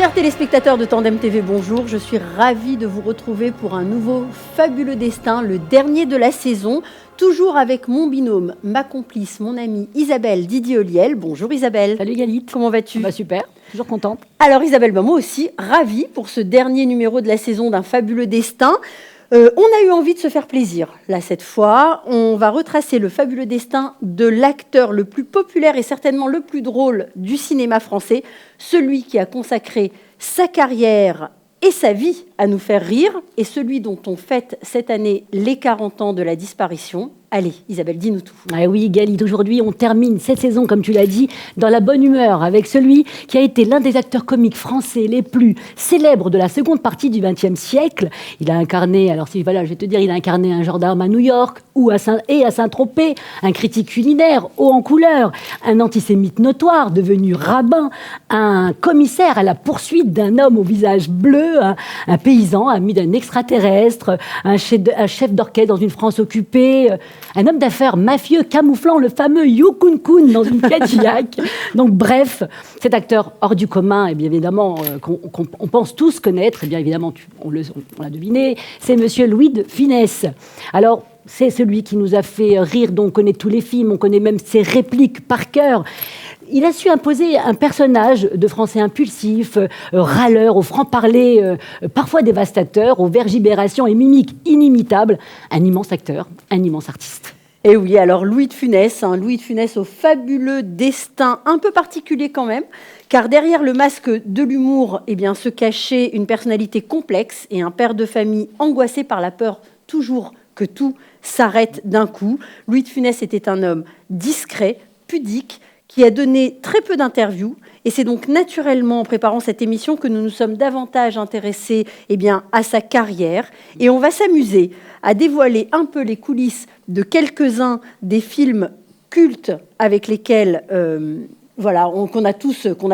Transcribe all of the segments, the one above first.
Chers téléspectateurs de Tandem TV, bonjour. Je suis ravie de vous retrouver pour un nouveau Fabuleux Destin, le dernier de la saison. Toujours avec mon binôme, ma complice, mon amie Isabelle Didier-Oliel. Bonjour Isabelle. Salut Galit. Comment vas-tu ? Super, toujours contente. Alors Isabelle, moi aussi, ravie pour ce dernier numéro de la saison d'un Fabuleux Destin. On a eu envie de se faire plaisir. Là, cette fois, on va retracer le fabuleux destin de l'acteur le plus populaire et certainement le plus drôle du cinéma français, celui qui a consacré sa carrière et sa vie à nous faire rire, et celui dont on fête cette année les 40 ans de la disparition. Allez, Isabelle, dis-nous tout. Ah oui, Galit, aujourd'hui, on termine cette saison, comme tu l'as dit, dans la bonne humeur, avec celui qui a été l'un des acteurs comiques français les plus célèbres de la seconde partie du XXe siècle. Il a incarné, alors si voilà, je vais te dire, il a incarné un gendarme à New York ou à Saint-Tropez, un critique culinaire haut en couleur, un antisémite notoire devenu rabbin, un commissaire à la poursuite d'un homme au visage bleu, un paysan ami d'un extraterrestre, un chef d'orchestre dans une France occupée, un homme d'affaires mafieux camouflant le fameux Yukun Kun dans une Cadillac. Donc bref, cet acteur hors du commun, et bien évidemment, qu'on pense tous connaître, et bien évidemment, on l'a deviné, c'est Monsieur Louis de Funès. Alors, c'est celui qui nous a fait rire, dont on connaît tous les films, on connaît même ses répliques par cœur. Il a su imposer un personnage de Français impulsif, râleur, au franc-parler, parfois dévastateur, aux vergibérations et mimiques inimitables. Un immense acteur, un immense artiste. Et oui, alors Louis de Funès au fabuleux destin un peu particulier quand même, car derrière le masque de l'humour, eh bien, se cachait une personnalité complexe et un père de famille angoissé par la peur toujours que tout s'arrête d'un coup. Louis de Funès était un homme discret, pudique, qui a donné très peu d'interviews. Et c'est donc naturellement en préparant cette émission que nous nous sommes davantage intéressés à sa carrière. Et on va s'amuser à dévoiler un peu les coulisses de quelques-uns des films cultes avec lesquels qu'on a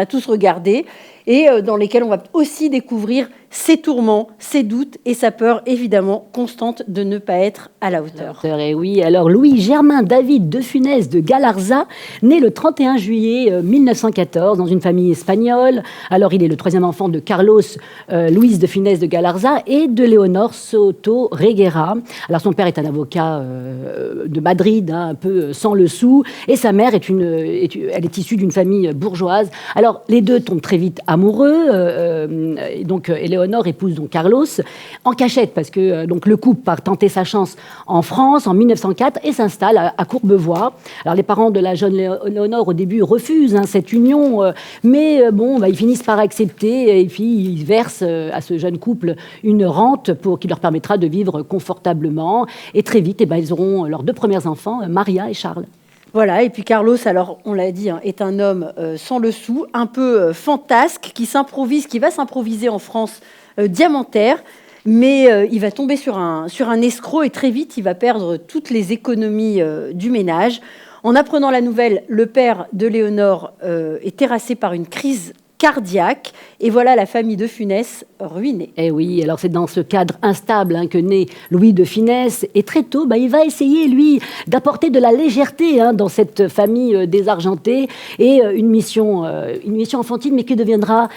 tous regardés et dans lesquels on va aussi découvrir ses tourments, ses doutes et sa peur évidemment constante de ne pas être à la hauteur. Et oui, alors Louis Germain David de Funès de Galarza, né le 31 juillet 1914 dans une famille espagnole. Alors il est le troisième enfant de Carlos Luis de Funès de Galarza et de Léonore Soto Reguera. Alors son père est un avocat de Madrid, un peu sans le sou, et sa mère elle est issue d'une famille bourgeoise. Alors les deux tombent très vite amoureux, donc Léonore épouse donc Carlos en cachette parce que donc le couple part tenter sa chance en France en 1904 et s'installe à Courbevoie. Alors les parents de la jeune Léonore au début refusent cette union, mais ils finissent par accepter et puis ils versent à ce jeune couple une rente qui leur permettra de vivre confortablement. Et très vite, ils auront leurs deux premiers enfants, Maria et Charles. Voilà, et puis Carlos, alors on l'a dit, est un homme sans le sou, un peu fantasque, qui va s'improviser en France diamantaire, mais il va tomber sur un escroc et très vite il va perdre toutes les économies du ménage. En apprenant la nouvelle, le père de Léonore est terrassé par une crise cardiaque, et voilà la famille de Funès ruinée. Eh oui, alors c'est dans ce cadre instable que naît Louis de Funès, et très tôt, il va essayer, lui, d'apporter de la légèreté dans cette famille désargentée, et une mission enfantine, mais qui deviendra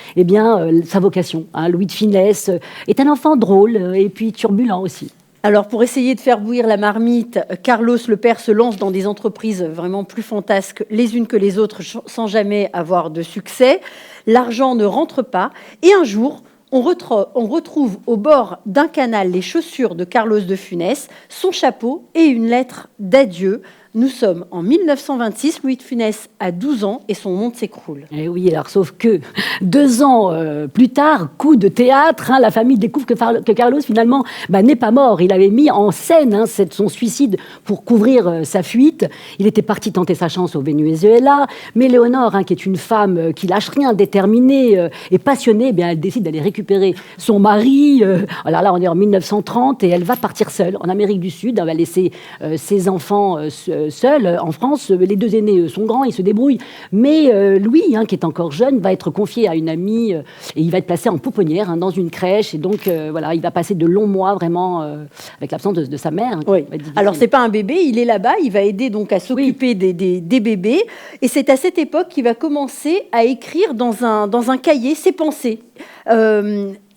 sa vocation. Louis de Funès est un enfant drôle, et puis turbulent aussi. Alors, pour essayer de faire bouillir la marmite, Carlos, le père, se lance dans des entreprises vraiment plus fantasques les unes que les autres, sans jamais avoir de succès. L'argent ne rentre pas. Et un jour, on retrouve au bord d'un canal les chaussures de Carlos de Funès, son chapeau et une lettre d'adieu. Nous sommes en 1926, Louis de Funès a 12 ans et son monde s'écroule. Eh oui, alors sauf que 2 ans plus tard, coup de théâtre, la famille découvre que Carlos finalement n'est pas mort. Il avait mis en scène son suicide pour couvrir sa fuite. Il était parti tenter sa chance au Venezuela, mais Léonore, qui est une femme qui lâche rien, déterminée et passionnée, elle décide d'aller récupérer son mari. Alors là, on est en 1930 et elle va partir seule en Amérique du Sud. Elle va laisser ses enfants seul en France. Les deux aînés sont grands, ils se débrouillent. Mais Louis, qui est encore jeune, va être confié à une amie et il va être placé en pouponnière dans une crèche. Et donc, voilà, il va passer de longs mois vraiment avec l'absence de sa mère. Oui. Alors, c'est pas un bébé, il est là-bas, il va aider donc à s'occuper des bébés. Et c'est à cette époque qu'il va commencer à écrire dans un cahier ses pensées.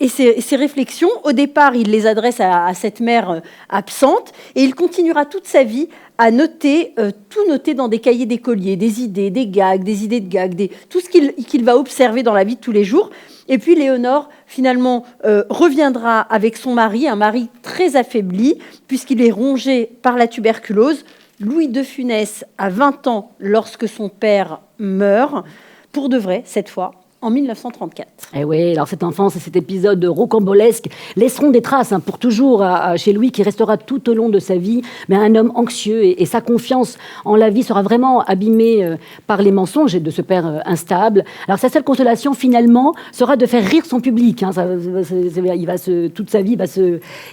Et ses réflexions, au départ, il les adresse à cette mère absente et il continuera toute sa vie à noter, tout noter dans des cahiers d'écoliers, des idées, des idées de gags, tout ce qu'il va observer dans la vie de tous les jours. Et puis Léonore, finalement, reviendra avec son mari, un mari très affaibli, puisqu'il est rongé par la tuberculose. Louis de Funès a 20 ans lorsque son père meurt, pour de vrai, cette fois, en 1934. Et oui, alors cette enfance et cet épisode rocambolesque laisseront des traces pour toujours chez Louis, qui restera tout au long de sa vie, mais un homme anxieux et sa confiance en la vie sera vraiment abîmée par les mensonges de ce père instable. Alors sa seule consolation finalement sera de faire rire son public. Toute sa vie,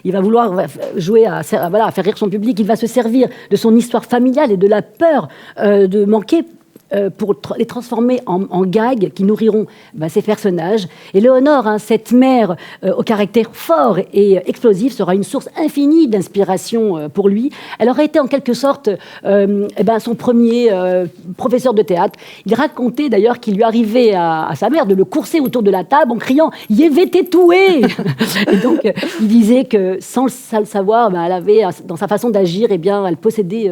il va vouloir jouer à faire rire son public. Il va se servir de son histoire familiale et de la peur de manquer pour les transformer en gags qui nourriront ces personnages. Et Léonore, cette mère au caractère fort et explosif, sera une source infinie d'inspiration pour lui. Elle aurait été en quelque sorte son premier professeur de théâtre. Il racontait d'ailleurs qu'il lui arrivait à sa mère de le courser autour de la table en criant « Yévé tétoué !» Et donc, il disait que sans le savoir, elle avait, dans sa façon d'agir, elle possédait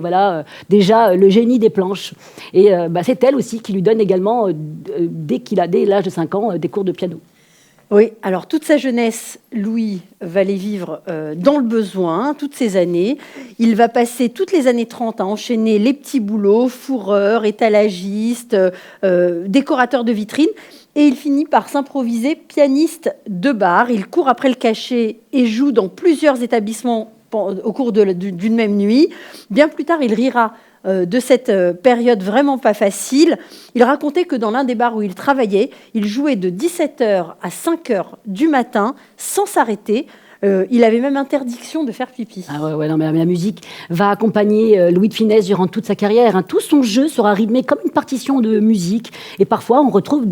déjà le génie des planches. Et c'est elle aussi qui lui donne également, dès l'âge de 5 ans, des cours de piano. Oui, alors toute sa jeunesse, Louis va les vivre dans le besoin, toutes ces années. Il va passer toutes les années 30 à enchaîner les petits boulots, fourreur, étalagiste, décorateur de vitrines. Et il finit par s'improviser pianiste de bar. Il court après le cachet et joue dans plusieurs établissements au cours d'une même nuit. Bien plus tard, il rira de cette période vraiment pas facile. Il racontait que dans l'un des bars où il travaillait, il jouait de 17h à 5h du matin sans s'arrêter. Il avait même interdiction de faire pipi. Mais la musique va accompagner Louis de Funès durant toute sa carrière. Tout son jeu sera rythmé comme une partition de musique. Et parfois, on retrouve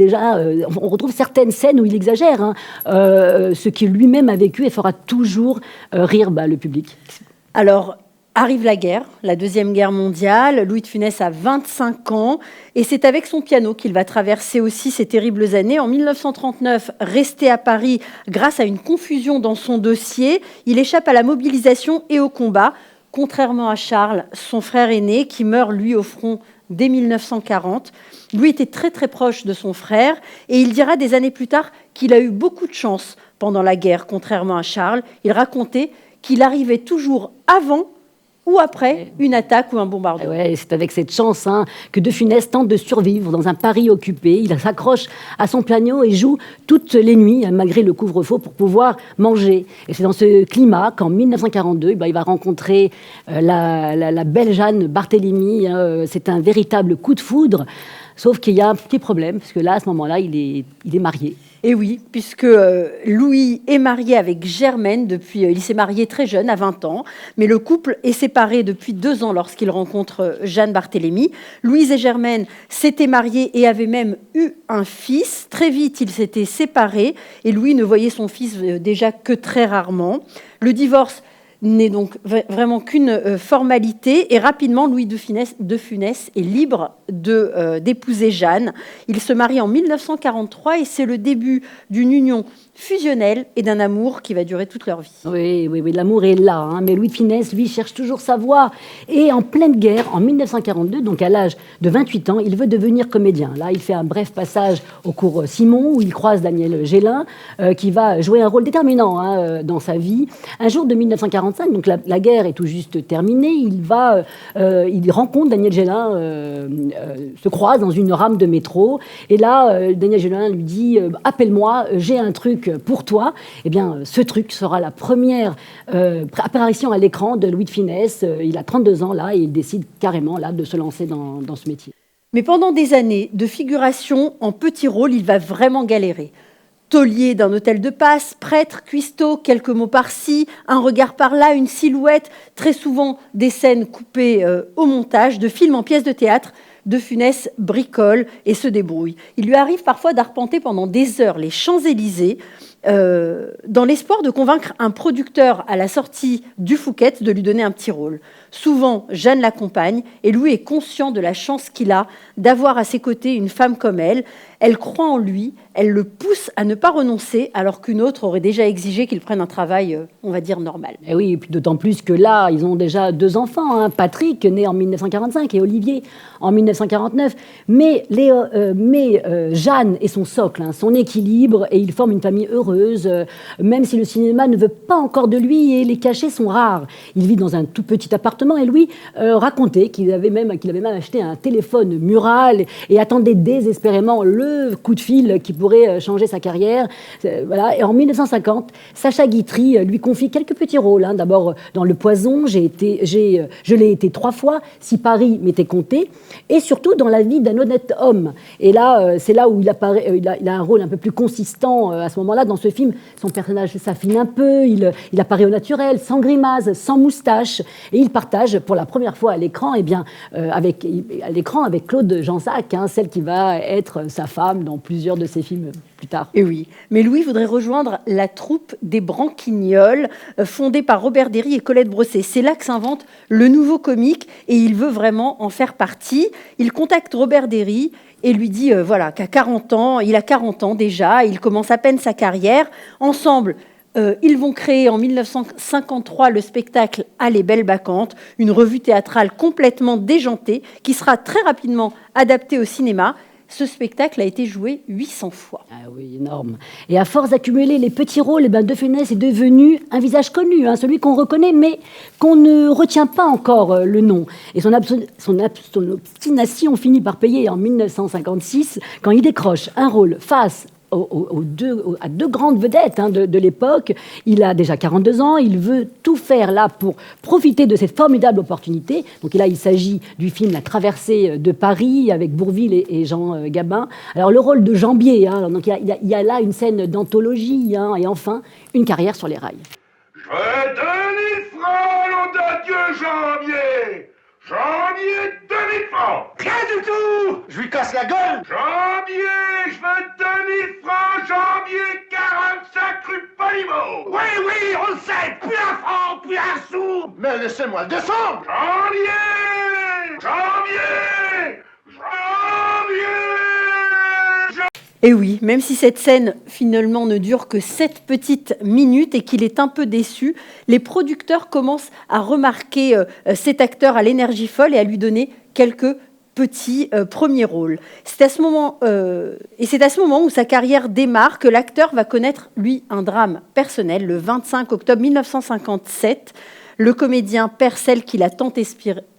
certaines scènes où il exagère, ce qu'il lui-même a vécu et fera toujours rire le public. Alors, arrive la guerre, la Deuxième Guerre mondiale. Louis de Funès a 25 ans et c'est avec son piano qu'il va traverser aussi ces terribles années. En 1939, resté à Paris grâce à une confusion dans son dossier, il échappe à la mobilisation et au combat, contrairement à Charles, son frère aîné, qui meurt lui au front dès 1940. Louis était très très proche de son frère et il dira des années plus tard qu'il a eu beaucoup de chance pendant la guerre, contrairement à Charles. Il racontait qu'il arrivait toujours avant ou après une attaque ou un bombardement. Et c'est avec cette chance que De Funès tente de survivre dans un Paris occupé. Il s'accroche à son piano et joue toutes les nuits, malgré le couvre-feu, pour pouvoir manger. Et c'est dans ce climat qu'en 1942, il va rencontrer la belle Jeanne Barthélemy. C'est un véritable coup de foudre. Sauf qu'il y a un petit problème, parce que là, à ce moment-là, il est marié. Et oui, puisque Louis est marié avec Germaine il s'est marié très jeune, à 20 ans, mais le couple est séparé depuis 2 ans lorsqu'il rencontre Jeanne Barthélemy. Louise et Germaine s'étaient mariés et avaient même eu un fils. Très vite, ils s'étaient séparés et Louis ne voyait son fils déjà que très rarement. Le divorce n'est donc vraiment qu'une formalité et rapidement Louis de Funès est libre d'épouser Jeanne. Il se marie en 1943 et c'est le début d'une union fusionnelle et d'un amour qui va durer toute leur vie. Oui, l'amour est là, mais Louis de Funès, lui, cherche toujours sa voie. Et en pleine guerre, en 1942, donc à l'âge de 28 ans, il veut devenir comédien. Là, il fait un bref passage au cours Simon, où il croise Daniel Gélin, qui va jouer un rôle déterminant dans sa vie. Un jour de 1945, donc la guerre est tout juste terminée, il rencontre Daniel Gélin, se croise dans une rame de métro, et là, Daniel Gélin lui dit « Appelle-moi, j'ai un truc pour toi ». Eh bien, ce truc sera la première apparition à l'écran de Louis de Funès. Il a 32 ans là et il décide carrément là de se lancer dans ce métier. Mais pendant des années de figuration en petits rôles, il va vraiment galérer. Taulier d'un hôtel de passe, prêtre, cuistot, quelques mots par-ci, un regard par-là, une silhouette, très souvent des scènes coupées au montage, de films en pièces de théâtre. De Funès bricole et se débrouille. Il lui arrive parfois d'arpenter pendant des heures les Champs-Élysées dans l'espoir de convaincre un producteur à la sortie du Fouquet de lui donner un petit rôle. Souvent, Jeanne l'accompagne et Louis est conscient de la chance qu'il a d'avoir à ses côtés une femme comme elle. Elle croit en lui, elle le pousse à ne pas renoncer alors qu'une autre aurait déjà exigé qu'il prenne un travail, on va dire, normal. Et oui, et puis d'autant plus que là, ils ont déjà 2 enfants. Hein. Patrick, né en 1945, et Olivier, en 1949. Mais Jeanne est son socle, hein, son équilibre, et ils forment une famille heureuse, même si le cinéma ne veut pas encore de lui et les cachets sont rares. Il vit dans un tout petit appartement et Louis racontait qu'il avait même acheté un téléphone mural et attendait désespérément le coup de fil qui pourrait changer sa carrière. Voilà. Et en 1950, Sacha Guitry lui confie quelques petits rôles. Hein. D'abord, dans Le Poison, je l'ai été 3 fois, si Paris m'était compté, et surtout dans La vie d'un honnête homme. Et là, c'est là où il apparaît, il a un rôle un peu plus consistant à ce moment-là. Dans ce film, son personnage s'affine un peu, il apparaît au naturel, sans grimace, sans moustache, et il partage pour la première fois à l'écran, avec Claude Jansac, hein, celle qui va être sa femme dans plusieurs de ses films plus tard. Et oui, mais Louis voudrait rejoindre la troupe des Branquignoles, fondée par Robert Derry et Colette Brossé. C'est là que s'invente le nouveau comique et il veut vraiment en faire partie. Il contacte Robert Derry et lui dit qu'à 40 ans, il a 40 ans déjà, il commence à peine sa carrière. Ensemble, ils vont créer en 1953 le spectacle À les belles bacchantes, une revue théâtrale complètement déjantée qui sera très rapidement adaptée au cinéma. Ce spectacle a été joué 800 fois. Ah oui, énorme. Et à force d'accumuler les petits rôles, De Funès est devenu un visage connu, hein, celui qu'on reconnaît, mais qu'on ne retient pas encore le nom. Et son obstination finit par payer en 1956, quand il décroche un rôle face à 2 grandes vedettes de l'époque. Il a déjà 42 ans, il veut tout faire là pour profiter de cette formidable opportunité. Donc là, il s'agit du film La traversée de Paris avec Bourvil et Jean Gabin. Alors le rôle de Jambier, hein, donc il y a là une scène d'anthologie, hein, et enfin une carrière sur les rails. Je veux 2000 francs, nom de Dieu, Jambier. Jambier, 2000 francs. Rien du tout. Je lui casse la gueule. Jambier, je veux 2000 francs, Jambier, 45 rue Polimo. Oui, on le sait. Plus un franc, plus un sou. Mais laissez-moi le descendre. Jambier, Jambier, Jambier. Et oui, même si cette scène finalement ne dure que 7 petites minutes et qu'il est un peu déçu, les producteurs commencent à remarquer cet acteur à l'énergie folle et à lui donner quelques petits premiers rôles. C'est à ce moment où sa carrière démarre que l'acteur va connaître, lui, un drame personnel. Le 25 octobre 1957, le comédien perd celle qu'il a tant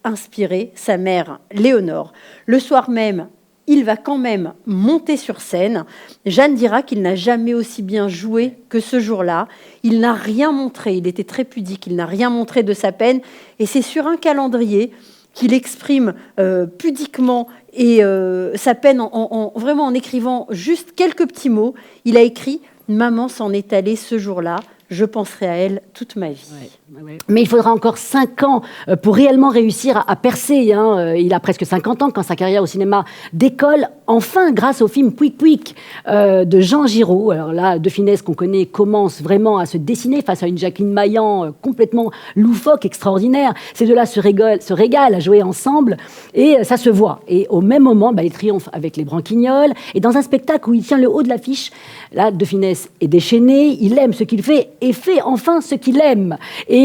inspiré, sa mère, Léonore. Le soir même, il va quand même monter sur scène. Jeanne dira qu'il n'a jamais aussi bien joué que ce jour-là. Il n'a rien montré, il était très pudique, il n'a rien montré de sa peine. Et c'est sur un calendrier qu'il exprime pudiquement et sa peine vraiment en écrivant juste quelques petits mots. Il a écrit « Maman s'en est allée ce jour-là, je penserai à elle toute ma vie ». Ouais. Mais il faudra encore 5 ans pour réellement réussir à percer. Hein. Il a presque 50 ans quand sa carrière au cinéma décolle, enfin grâce au film Pouic Pouic de Jean Giraud. Alors là, De Funès, qu'on connaît, commence vraiment à se dessiner face à une Jacqueline Maillan complètement loufoque, extraordinaire. Ces deux-là se régalent à jouer ensemble et ça se voit. Et au même moment, il triomphe avec les Branquignoles. Et dans un spectacle où il tient le haut de l'affiche, là, De Funès est déchaîné, il aime ce qu'il fait et fait enfin ce qu'il aime. Et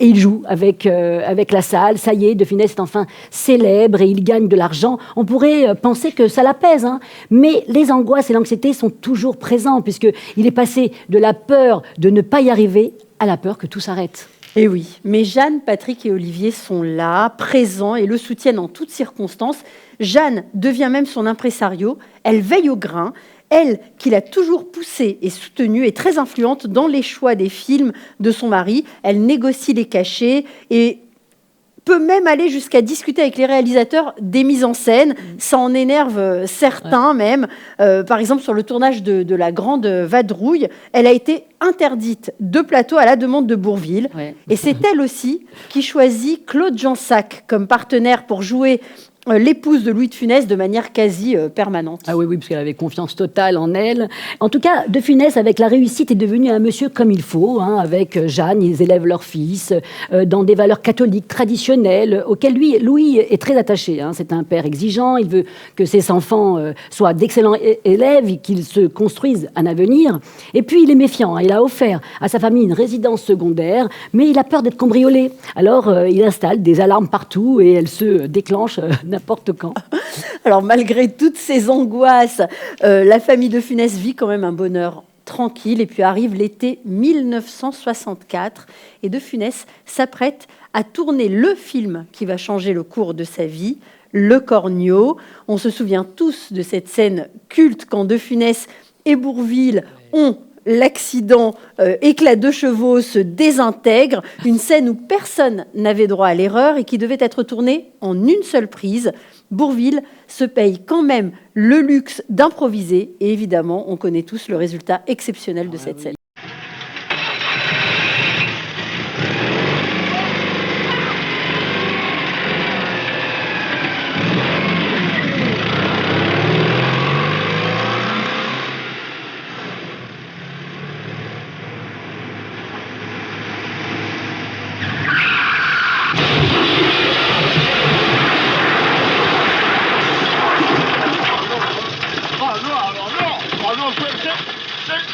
il joue avec la salle. Ça y est, De Funès est enfin célèbre et il gagne de l'argent. On pourrait penser que ça l'apaise, hein, mais les angoisses et l'anxiété sont toujours présents puisqu'il est passé de la peur de ne pas y arriver à la peur que tout s'arrête. Et oui, mais Jeanne, Patrick et Olivier sont là, présents et le soutiennent en toutes circonstances. Jeanne devient même son impresario. Elle veille au grain. Elle, qui l'a toujours poussée et soutenue, est très influente dans les choix des films de son mari. Elle négocie les cachets et peut même aller jusqu'à discuter avec les réalisateurs des mises en scène. Ça en énerve certains même. Par exemple, sur le tournage de La Grande Vadrouille, elle a été interdite de plateau à la demande de Bourvil. Ouais. Et c'est elle aussi qui choisit Claude Jansac comme partenaire pour jouer l'épouse de Louis de Funès de manière quasi permanente. Ah oui, parce qu'elle avait confiance totale en elle. En tout cas, de Funès, avec la réussite, est devenu un monsieur comme il faut. Avec Jeanne, ils élèvent leur fils dans des valeurs catholiques traditionnelles auxquelles Louis est très attaché. C'est un père exigeant. Il veut que ses enfants soient d'excellents élèves et qu'ils se construisent un avenir. Et puis, il est méfiant. Il a offert à sa famille une résidence secondaire, mais il a peur d'être cambriolé. Alors, il installe des alarmes partout et elles se déclenchent n'importe quand. Alors, malgré toutes ces angoisses, la famille de Funès vit quand même un bonheur tranquille. Et puis arrive l'été 1964 et de Funès s'apprête à tourner le film qui va changer le cours de sa vie, Le Cornio. On se souvient tous de cette scène culte quand de Funès et Bourvil ont l'accident éclat de chevaux se désintègre, une scène où personne n'avait droit à l'erreur et qui devait être tournée en une seule prise. Bourvil se paye quand même le luxe d'improviser et évidemment, on connaît tous le résultat exceptionnel de cette scène.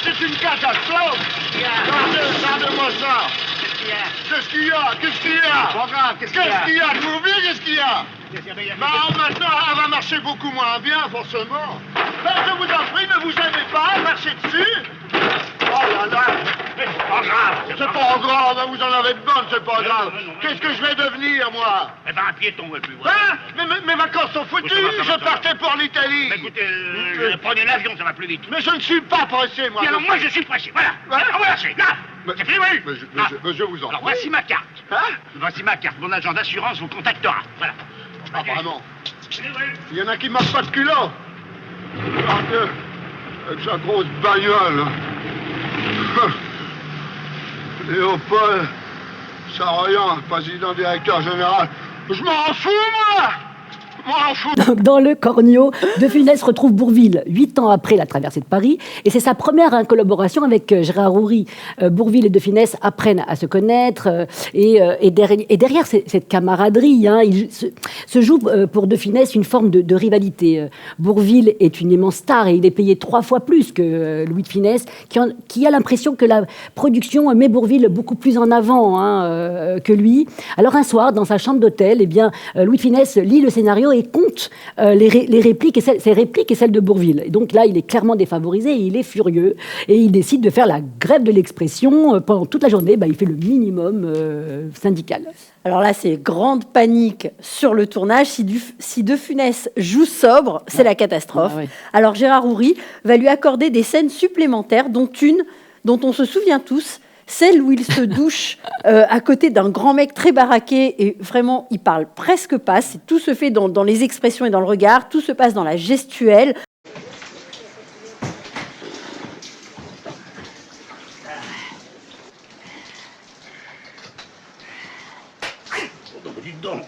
C'est une catastrophe. Regardez-moi ça. Qu'est-ce qu'il y a? Qu'est-ce qu'il y a? Qu'est-ce qu'il y a? De mauvais, qu'est-ce qu'il y a? Maintenant, elle va marcher beaucoup moins bien, forcément. Je vous en prie, ne vous gênez pas, marchez dessus. Oh là là. C'est pas grave, vous en avez de bonnes, c'est pas grave. Qu'est-ce que je vais devenir, moi? Eh ben, un piéton, ouais, plus vrai. Hein? Mais mes vacances sont foutues, je partais pour l'Italie. Mais écoutez, prenez l'avion, ça va plus vite. Mais je ne suis pas pressé, moi. Et alors, moi, je suis pressé, voilà. Voilà, c'est là. C'est fini, oui. Mais je vous en Alors, prie. voici ma carte. Hein? Voici ma carte. Mon agent d'assurance vous contactera. Voilà. Ah, vraiment. Il y en a qui marquent pas de culot. Regardez, avec sa grosse bagnole. Léopold Saroyan, président directeur général. Je m'en fous, moi! M'en fous! Donc, dans Le Cornio, de Funès retrouve Bourvil 8 ans après la traversée de Paris. Et c'est sa première collaboration avec Gérard Houry. Bourvil et de Funès apprennent à se connaître. Et derrière cette camaraderie, il se joue pour de Funès une forme de rivalité. Bourvil est une immense star et il est payé 3 fois plus que Louis de Funès, qui a l'impression que la production met Bourvil beaucoup plus en avant que lui. Alors un soir, dans sa chambre d'hôtel, Louis de Funès lit le scénario et compte les répliques et ses répliques et celles de Bourvil. Et donc là, il est clairement défavorisé et il est furieux. Et il décide de faire la grève de l'expression. Pendant toute la journée, il fait le minimum syndical. Alors là, c'est grande panique sur le tournage. Si de Funès joue sobre, c'est la catastrophe. Ah ouais. Alors Gérard Houry va lui accorder des scènes supplémentaires, dont une dont on se souvient tous, celle où il se douche à côté d'un grand mec très baraqué et vraiment, il parle presque pas. Tout se fait dans les expressions et dans le regard. Tout se passe dans la gestuelle. Dites donc.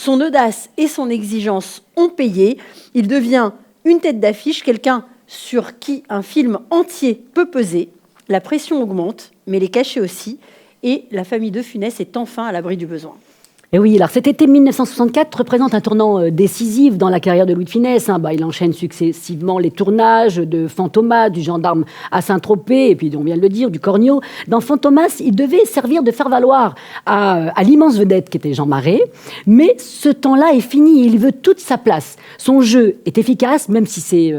Son audace et son exigence ont payé. Il devient une tête d'affiche, quelqu'un sur qui un film entier peut peser. La pression augmente, mais les cachets aussi. Et la famille de Funès est enfin à l'abri du besoin. Et oui, alors cet été 1964 représente un tournant décisif dans la carrière de Louis de Funès. Il enchaîne successivement les tournages de Fantomas, du Gendarme à Saint-Tropez, et puis on vient de le dire, du Cornio. Dans Fantomas, il devait servir de faire-valoir à l'immense vedette qui était Jean Marais. Mais ce temps-là est fini, il veut toute sa place. Son jeu est efficace, même si c'est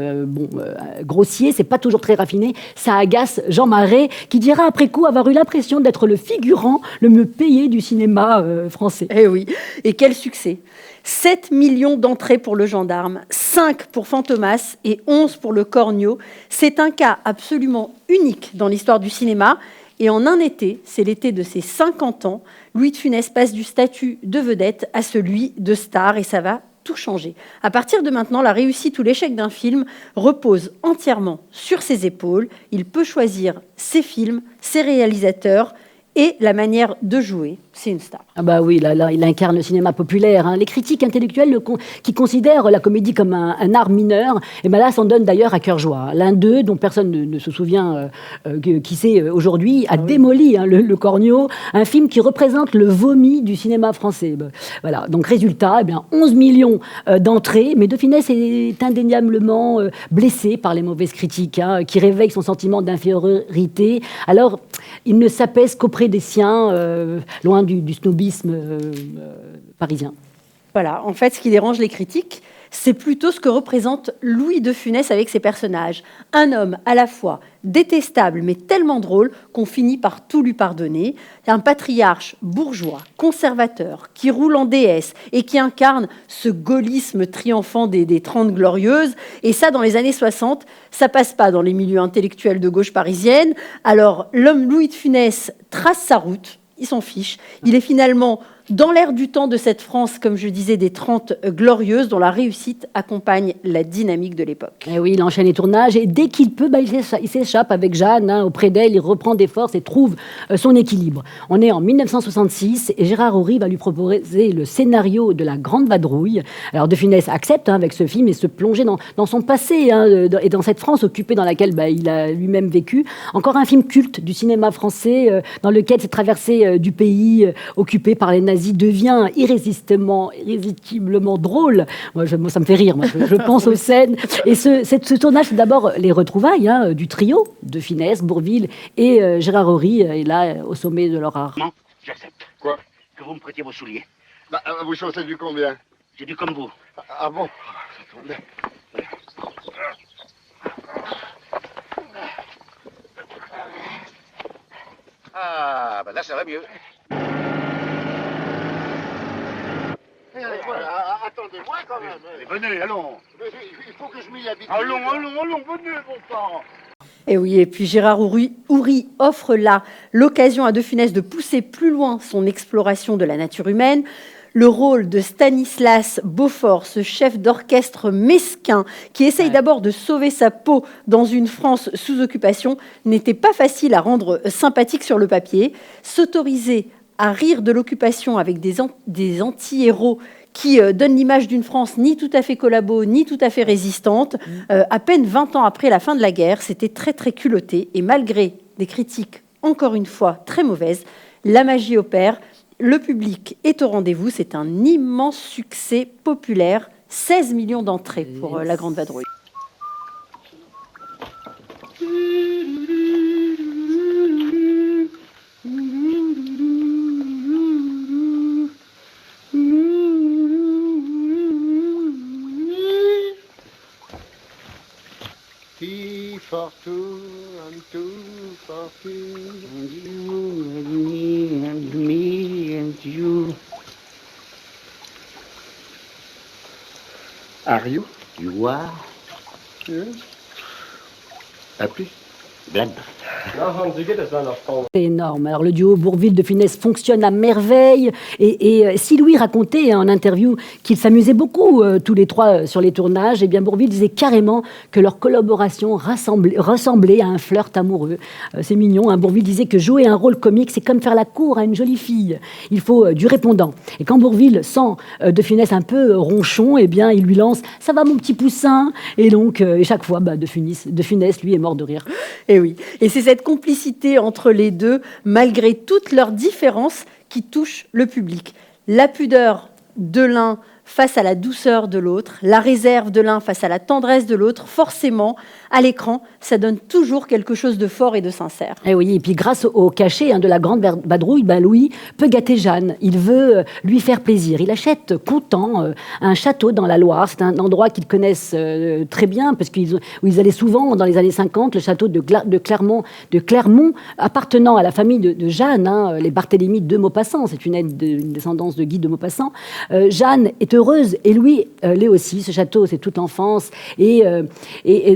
grossier, c'est pas toujours très raffiné. Ça agace Jean Marais, qui dira après coup avoir eu l'impression d'être le figurant le mieux payé du cinéma français. Eh oui, et quel succès! 7 millions d'entrées pour le Gendarme, 5 pour Fantomas et 11 pour le Cornio. C'est un cas absolument unique dans l'histoire du cinéma. Et en un été, c'est l'été de ses 50 ans, Louis de Funès passe du statut de vedette à celui de star et ça va tout changer. À partir de maintenant, la réussite ou l'échec d'un film repose entièrement sur ses épaules. Il peut choisir ses films, ses réalisateurs et la manière de jouer. C'est une star. Ah bah oui, là, il incarne le cinéma populaire. Les critiques intellectuelles qui considèrent la comédie comme un art mineur, et ben là, s'en donnent d'ailleurs à cœur joie. L'un d'eux, dont personne ne se souvient qui c'est aujourd'hui, a démoli le Cornio, un film qui représente le vomi du cinéma français. Voilà. Donc résultat, 11 millions d'entrées, mais De Funès est indéniablement blessé par les mauvaises critiques, qui réveillent son sentiment d'infériorité. Alors, il ne s'apaise qu'auprès des siens, loin du snobisme parisien. Voilà, en fait, ce qui dérange les critiques, c'est plutôt ce que représente Louis de Funès avec ses personnages. Un homme à la fois détestable, mais tellement drôle qu'on finit par tout lui pardonner. Un patriarche bourgeois, conservateur, qui roule en déesse et qui incarne ce gaullisme triomphant des 30 Glorieuses. Et ça, dans les années 60, ça passe pas dans les milieux intellectuels de gauche parisienne. Alors, l'homme Louis de Funès trace sa route. Il s'en fiche. Il est finalement dans l'air du temps de cette France, comme je disais, des 30 Glorieuses, dont la réussite accompagne la dynamique de l'époque. Et oui, il enchaîne les tournages et dès qu'il peut, il s'échappe avec Jeanne. Auprès d'elle, il reprend des forces et trouve son équilibre. On est en 1966 et Gérard Houry va lui proposer le scénario de La Grande Vadrouille. Alors De Funès accepte avec ce film et se plonger dans son passé et dans cette France occupée dans laquelle il a lui-même vécu. Encore un film culte du cinéma français dans lequel cette traversée du pays occupé par les nazis devient irrésistiblement drôle. Moi, ça me fait rire. Moi, je pense aux scènes. Et ce tournage, c'est d'abord les retrouvailles du trio de Funès, Bourvil et Gérard Houry, et là, au sommet de leur art. Non, j'accepte. Quoi? Que vous me prêtiez vos souliers. Vous changez du combien? J'ai dû comme vous. Ah bon? Ah, là, ça va mieux. Attendez-moi quand même. Venez, allons. Il faut que je m'y habitue. Allons, venez, bon sang. Et oui, et puis Gérard Houry offre là l'occasion à De Funès de pousser plus loin son exploration de la nature humaine. Le rôle de Stanislas Beaufort, ce chef d'orchestre mesquin qui essaye d'abord de sauver sa peau dans une France sous occupation, n'était pas facile à rendre sympathique sur le papier. S'autoriser à rire de l'occupation avec des anti-héros qui donnent l'image d'une France ni tout à fait collabo, ni tout à fait résistante. À peine 20 ans après la fin de la guerre, c'était très très culotté. Et malgré des critiques, encore une fois, très mauvaises, la magie opère. Le public est au rendez-vous. C'est un immense succès populaire. 16 millions d'entrées pour La Grande Vadrouille. Tea for two and two for two. And you and me and you. Are you? You are Yes. Happy? Bloodbath. C'est énorme. Alors le duo Bourvil-De Funès fonctionne à merveille. Et si Louis racontait en interview qu'ils s'amusaient beaucoup tous les trois sur les tournages, eh bien Bourvil disait carrément que leur collaboration ressemblait à un flirt amoureux. C'est mignon. Hein. Bourvil disait que jouer un rôle comique, c'est comme faire la cour à une jolie fille. Il faut du répondant. Et quand Bourvil sent De Funès un peu ronchon, eh bien il lui lance « Ça va mon petit poussin ?» Et donc, chaque fois, De Funès, lui, est mort de rire. Et oui. Et c'est cette complicité entre les deux, malgré toutes leurs différences, qui touche le public. La pudeur de l'un face à la douceur de l'autre, la réserve de l'un face à la tendresse de l'autre, forcément, à l'écran, ça donne toujours quelque chose de fort et de sincère. Et oui, et puis grâce au cachet de la grande vadrouille, Louis peut gâter Jeanne. Il veut lui faire plaisir. Il achète content un château dans la Loire. C'est un endroit qu'ils connaissent très bien, parce où ils allaient souvent dans les années 50, le château de Clermont, appartenant à la famille de Jeanne, les Barthélemy de Maupassant. C'est une descendance de Guy de Maupassant. Jeanne est heureuse, et Louis l'est aussi. Ce château, c'est toute l'enfance. Et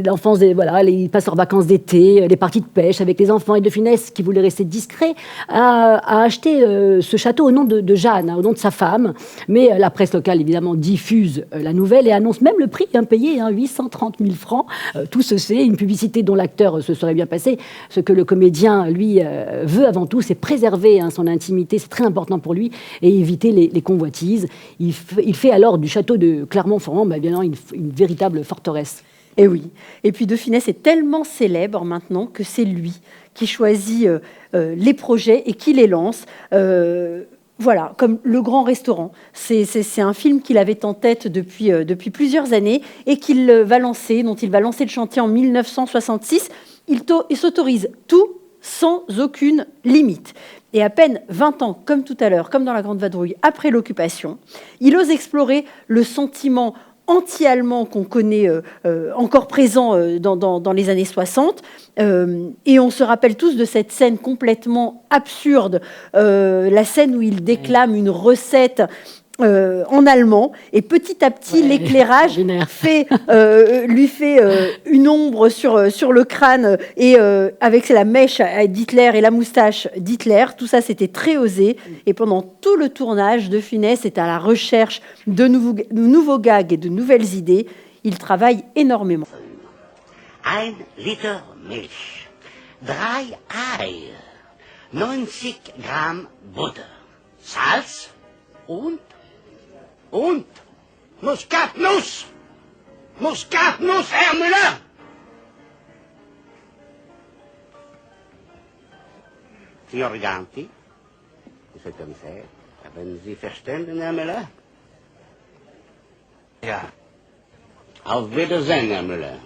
l'enfance, voilà, ils passent leurs vacances d'été, les parties de pêche avec les enfants. Et De Funès, qui voulait rester discret, a acheté ce château au nom de Jeanne, au nom de sa femme. Mais la presse locale, évidemment, diffuse la nouvelle et annonce même le prix payé, 830 000 francs. Tout se sait, une publicité dont l'acteur se serait bien passé. Ce que le comédien, lui, veut avant tout, c'est préserver son intimité. C'est très important pour lui, et éviter les convoitises. Il fait alors du château de Clermont-Ferrand une véritable forteresse. Et oui. Et puis De Funès est tellement célèbre maintenant que c'est lui qui choisit les projets et qui les lance. Voilà, comme Le Grand Restaurant. C'est un film qu'il avait en tête depuis plusieurs années et dont il va lancer le chantier en 1966. Il s'autorise tout sans aucune limite. Et à peine 20 ans, comme tout à l'heure, comme dans La Grande Vadrouille, après l'occupation, il ose explorer le sentiment anti-allemand qu'on connaît encore présent dans les années 60. Et on se rappelle tous de cette scène complètement absurde, la scène où il déclame une recette en allemand, et petit à petit, l'éclairage lui fait une ombre sur le crâne, et avec la mèche d'Hitler et la moustache d'Hitler. Tout ça, c'était très osé. Et pendant tout le tournage, De Funès est à la recherche de nouveaux gags et de nouvelles idées. Il travaille énormément. 1 Liter Milch, 3 Eier, 90 Gramm Butter, Salz und Muskatnuss! Muskatnuss, Herr Müller! Signor Riganti, Monsieur le Commissaire, haben Sie verstanden, Herr Müller? Ja. Auf Wiedersehen, Herr Müller.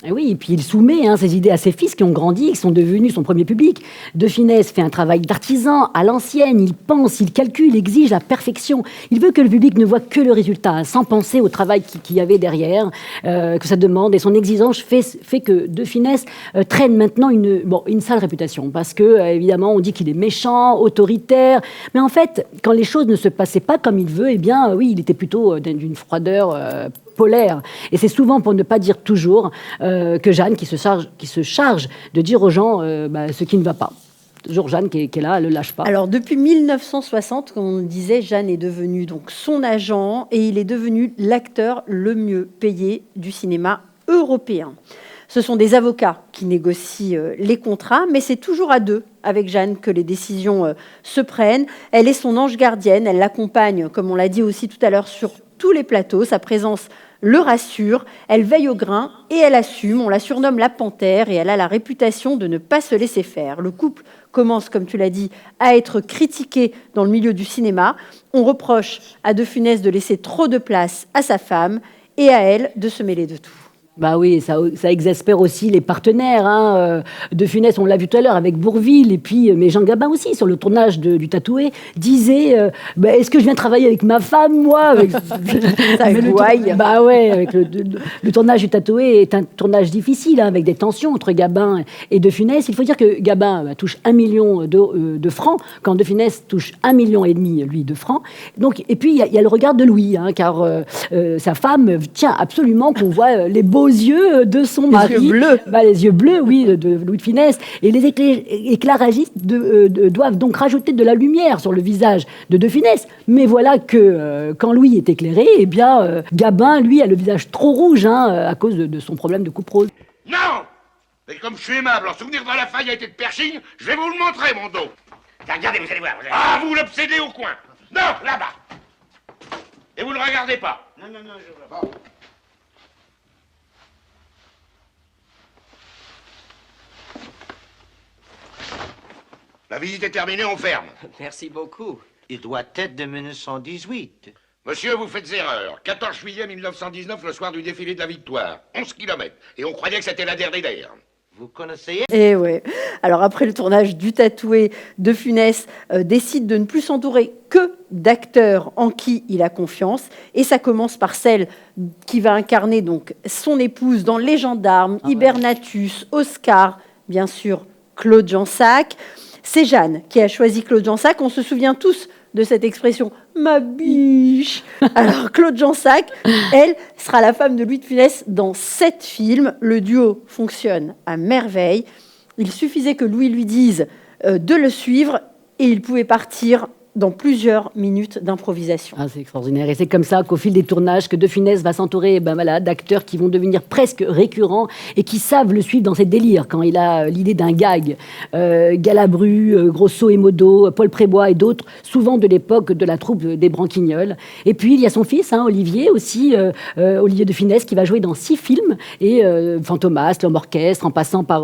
Et oui, et puis il soumet ses idées à ses fils qui ont grandi, qui sont devenus son premier public. De Funès fait un travail d'artisan à l'ancienne. Il pense, il calcule, exige la perfection. Il veut que le public ne voit que le résultat, sans penser au travail qu'il y avait derrière, que ça demande. Et son exigence fait que De Funès traîne maintenant une sale réputation. Parce que, évidemment, on dit qu'il est méchant, autoritaire. Mais en fait, quand les choses ne se passaient pas comme il veut, eh bien, oui, il était plutôt d'une froideur polaire. Et c'est souvent, pour ne pas dire toujours, que Jeanne qui se charge de dire aux gens ce qui ne va pas. Toujours Jeanne qui est là, elle ne le lâche pas. Alors, depuis 1960, comme on disait, Jeanne est devenue donc son agent, et il est devenu l'acteur le mieux payé du cinéma européen. Ce sont des avocats qui négocient les contrats, mais c'est toujours à deux avec Jeanne que les décisions se prennent. Elle est son ange gardienne, elle l'accompagne, comme on l'a dit aussi tout à l'heure, sur tous les plateaux. Sa présence le rassure, elle veille au grain et elle assume. On la surnomme la panthère, et elle a la réputation de ne pas se laisser faire. Le couple commence, comme tu l'as dit, à être critiqué dans le milieu du cinéma. On reproche à De Funès de laisser trop de place à sa femme, et à elle de se mêler de tout. Bah oui, ça exaspère aussi les partenaires. De Funès, on l'a vu tout à l'heure avec Bourvil, et puis mais Jean Gabin aussi, sur le tournage du Tatoué, disait est-ce que je viens travailler avec ma femme, moi avec... Bah ouais, avec le tournage du Tatoué est un tournage difficile, avec des tensions entre Gabin et De Funès. Il faut dire que Gabin touche 1 million de francs, quand De Funès touche 1,5 million, lui, de francs. Donc, et puis, il y a le regard de Louis, car sa femme tient absolument qu'on voit les beaux aux yeux de son mari. Les yeux bleus. Les yeux bleus, oui, de Louis de Funès. Et les éclairagistes doivent donc rajouter de la lumière sur le visage de Funès. Mais voilà que quand Louis est éclairé, eh bien, Gabin, lui, a le visage trop rouge à cause de son problème de coupe rose. Non! Et comme je suis aimable, en souvenir de la faille a été de Pershing, je vais vous le montrer, mon dos. Regardez, vous allez voir. Ah, vous l'obsédez au coin. Non, là-bas. Et vous ne regardez pas. Non, je vois. La visite est terminée, on ferme. Merci beaucoup. Il doit être de 1918. Monsieur, vous faites erreur. 14 juillet 1919, le soir du défilé de la Victoire. 11 kilomètres. Et on croyait que c'était la dernière. Vous connaissez? Et ouais. Alors après le tournage du Tatoué, de Funès décide de ne plus s'entourer que d'acteurs en qui il a confiance. Et ça commence par celle qui va incarner donc son épouse dans Les Gendarmes, Hibernatus, Oscar, bien sûr Claude Jansac. C'est Jeanne qui a choisi Claude Jansac. On se souvient tous de cette expression « ma biche ». Alors Claude Jansac, elle, sera la femme de Louis de Funès dans 7 films. Le duo fonctionne à merveille. Il suffisait que Louis lui dise de le suivre et il pouvait partir dans plusieurs minutes d'improvisation. Ah, c'est extraordinaire. Et c'est comme ça qu'au fil des tournages, que De Funès va s'entourer d'acteurs qui vont devenir presque récurrents et qui savent le suivre dans ses délires. Quand il a l'idée d'un gag, Galabru, Grosso et Modo, Paul Prébois et d'autres, souvent de l'époque de la troupe des Branquignoles. Et puis, il y a son fils, Olivier, aussi, Olivier De Funès, qui va jouer dans 6 films. Et Fantomas, L'Homme Orchestre, en passant par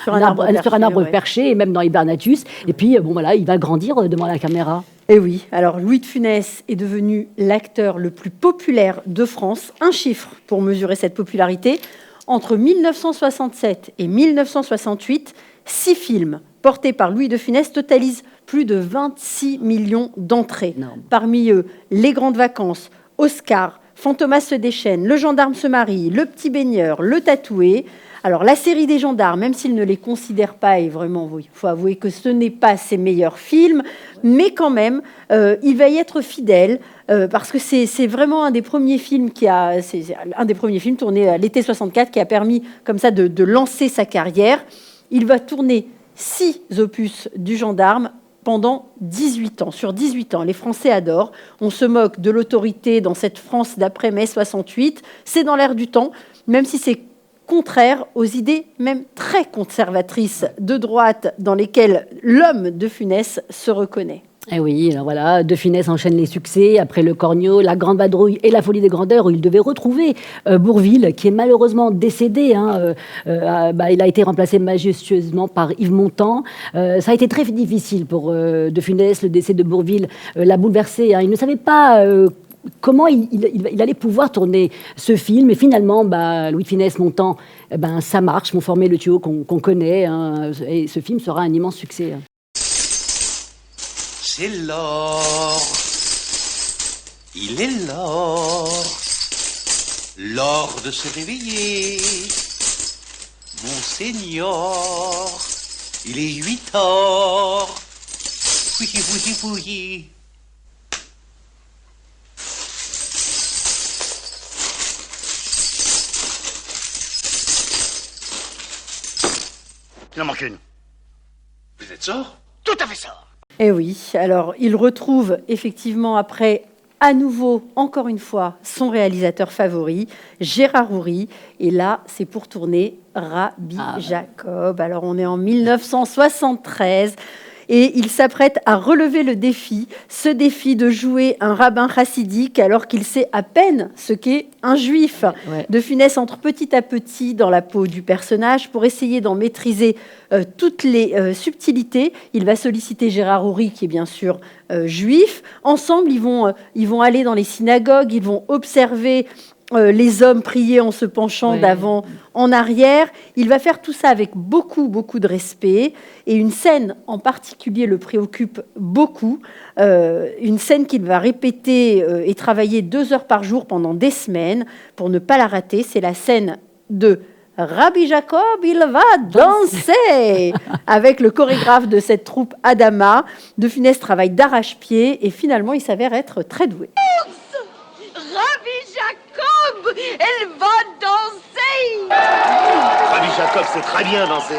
sur un arbre perché, et même dans Hibernatus. Et puis, il va grandir devant la caméra. Et oui, alors Louis de Funès est devenu l'acteur le plus populaire de France. Un chiffre pour mesurer cette popularité. Entre 1967 et 1968, 6 films portés par Louis de Funès totalisent plus de 26 millions d'entrées. Énorme. Parmi eux, Les Grandes Vacances, Oscar, Fantomas se déchaîne, Le Gendarme se marie, Le Petit Baigneur, Le Tatoué. Alors, la série des Gendarmes, même s'il ne les considère pas, et vraiment, il faut avouer que ce n'est pas ses meilleurs films, mais quand même, il va y être fidèle, parce que c'est vraiment un des premiers films tournés à l'été 64 qui a permis, comme ça, de lancer sa carrière. Il va tourner 6 opus du Gendarme pendant 18 ans. Sur 18 ans, les Français adorent. On se moque de l'autorité dans cette France d'après mai 68. C'est dans l'air du temps, même si c'est contraire aux idées même très conservatrices de droite dans lesquelles l'homme de Funès se reconnaît. Et oui, alors voilà, De Funès enchaîne les succès, après Le Corneau, La Grande Vadrouille et La Folie des Grandeurs, où il devait retrouver Bourvil, qui est malheureusement décédé. Il a été remplacé majestueusement par Yves Montand. Ça a été très difficile pour De Funès, le décès de Bourvil l'a bouleversé. Il ne savait pas comment il allait pouvoir tourner ce film. Et finalement, Louis de Funès, Montand, ça marche, m'ont formé le duo qu'on connaît. Et ce film sera un immense succès. C'est l'or, il est l'or, l'or de se réveiller. Monseigneur, il est 8 heures. Oui, oui, oui. Il en manque une. Vous êtes sort? Tout à fait sort. Et oui, alors il retrouve effectivement après, à nouveau, encore une fois, son réalisateur favori, Gérard Houry. Et là, c'est pour tourner Rabbi Jacob. Alors on est en 1973. Et il s'apprête à relever le défi, ce défi de jouer un rabbin chassidique alors qu'il sait à peine ce qu'est un juif. Ouais. De Funès entre petit à petit dans la peau du personnage pour essayer d'en maîtriser toutes les subtilités. Il va solliciter Gérard Houry, qui est bien sûr juif. Ensemble, ils vont aller dans les synagogues, ils vont observer les hommes prier en se penchant d'avant en arrière. Il va faire tout ça avec beaucoup, beaucoup de respect. Et une scène en particulier le préoccupe beaucoup. Une scène qu'il va répéter et travailler 2 heures par jour pendant des semaines pour ne pas la rater. C'est la scène de Rabbi Jacob, il va danser avec le chorégraphe de cette troupe Adama. De Funès travaille d'arrache-pied et finalement il s'avère être très doué. Rabbi Jacob, elle va danser. Rabbi Jacob sait très bien danser.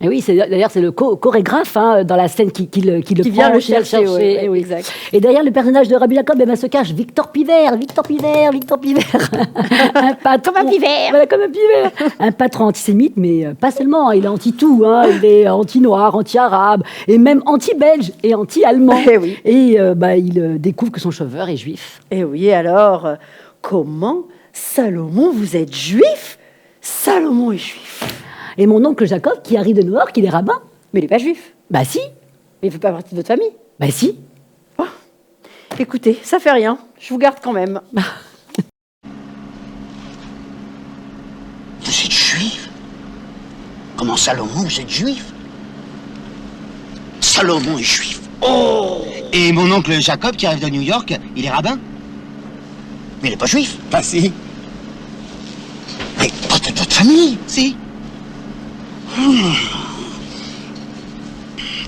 Et oui, d'ailleurs, c'est le chorégraphe dans la scène qui le vient prend, le chercher. Oui, oui. exact. Et derrière le personnage de Rabbi Jacob, se cache Victor Pivert. Un patron, Comme un pivert. Voilà, comme un pivert. Un patron antisémite, mais pas seulement. Il est anti-tout. Il est anti-noir, anti-arabe, et même anti-belge et anti-allemand. Eh oui. Et il découvre que son chauffeur est juif. Et oui, alors, comment Salomon, vous êtes juif? Salomon est juif. Et mon oncle Jacob, qui arrive de New York, il est rabbin. Mais il n'est pas juif. Bah si, Mais il ne fait pas partie de votre famille. bah si. Écoutez, ça fait rien. Je vous garde quand même. Vous êtes juif? Comment Salomon, vous êtes juif? Salomon est juif. Oh! Et mon oncle Jacob, qui arrive de New York, il est rabbin? Mais il n'est pas juif. Bah si. Mais pas de votre famille? Si.